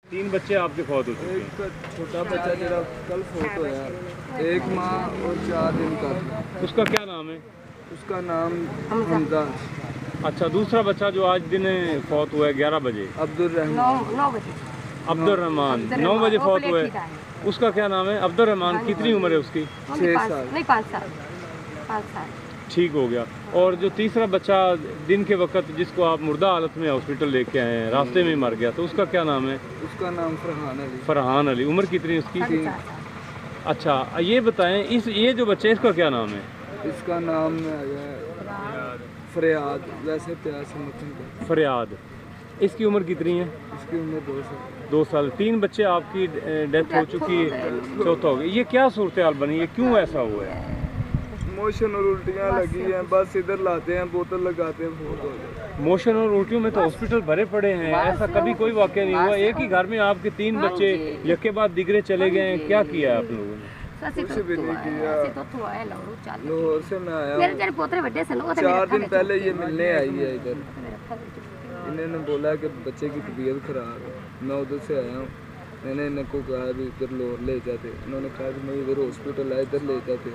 तीन बच्चे आपके फौत हो चुके हैं। एक छोटा बच्चा जरा कल फोट होया, एक माँ और 4 दिन का। उसका क्या नाम है? उसका नाम हमजा। अच्छा, दूसरा बच्चा जो आज दिन फौत हुआ है 11 बजे, अब्दुल रहमान। 9 बजे। अब्दुल रहमान 9 बजे फौत हुआ है। उसका क्या नाम है? अब्दुल रहमान। कितनी उम्र है उसकी? 6 साल। नहीं 5 साल। 5 साल। ठीक हो गया। और जो तीसरा बच्चा दिन के वक्त जिसको आप मुर्दा हालत में हॉस्पिटल लेके आए हैं, रास्ते में मर गया, तो उसका क्या नाम है? उसका नाम फरहान अली। फरहान अली। उम्र कितनी उसकी? 3। अच्छा, ये बताएं ये जो बच्चे इसका क्या नाम है? इसका नाम है फरियाद, वैसे प्यार से मतलब फरियाद। इसकी उम्र कितनी है? इसकी उम्र 2 साल। 2 साल। 3 बच्चे आपकी डेथ हो चुकी है, चौथा हो गया। ये क्या सूरत हाल बनी है, क्यों ऐसा हुआ है? मोशन और उल्टियाँ लगी हैं, बस इधर लाते हैं, बोतल लगाते हैं, फोट हो जाए। मोशन और उल्टियों में तो हॉस्पिटल भरे पड़े हैं, ऐसा कभी कोई वाकया नहीं हुआ। एक ही घर में आपके 3 बच्चे यके बाद दिगरे चले गए हैं, क्या किया है आप लोगों ने? कुछ भी नहीं किया। लाहौर से मैं आया हूँ। 4 दिन पहले ये मिलने आई है इधर। इन्होंने बोला कि बच्चे की तबीयत खराब है, मैं उधर से आया हूँ। मैंने इनको कहा भी इधर लाहौर ले जाते, उन्होंने कहा कि मैं इधर हॉस्पिटल है, इधर ले जाते।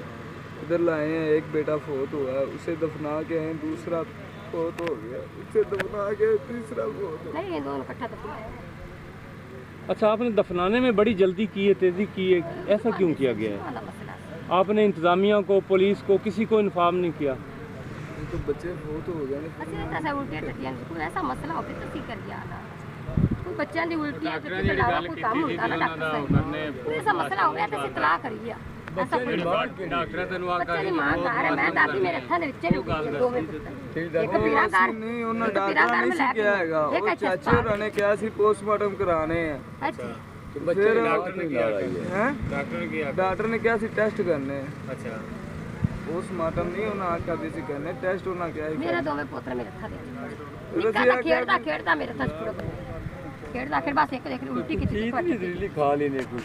इधर लाए हैं, एक बेटा फोत हुआ है, उसे दफना के हैं, दूसरा फोत हो गया, उसे दफना के तीसरा फोत हो गया। दोनों इकट्ठा दफनाया। अच्छा, आपने दफनाने में बड़ी जल्दी की है, तेज़ी की है, ऐसा क्यों किया गया है? आपने इंतज़ामिया को, पुलिस को, किसी को इन्फॉर्म नहीं किया? तो बच्चे फोत हो गए ना। ऐसा मसला हो तो ठीक कर दिया ना। कोई बच्चों की उल्टियां तो अलावा कोई काम होता ना डॉक्टर साहब। ऐसा मसला हो गया तो इतला करिए। ऐसा कोई डॉक्टर तेन बच्चे की मां घर है, मैं दादी मेरे हत्थां दे विच दो मिनट एक पीरा घर नहीं, उन्होंने डॉक्टर नहीं सी किया हैगा, वो चाचे होਰਾਂ ने कहा सी पोस्टमार्टम कराने हैं। अच्छा फिर डॉक्टर ने कहा सी टेस्ट करने हैं। अच्छा, पोस्टमार्टम नहीं उन्होंने आखा भी सी करने, टेस्ट उन्होंने क्या मेरे दोवें पोतरे मेरे हत्थां दे खेड़दा मेरे हत्थां च खेड़दा फिर बस एक देख उल्टी की खा लेने कुछ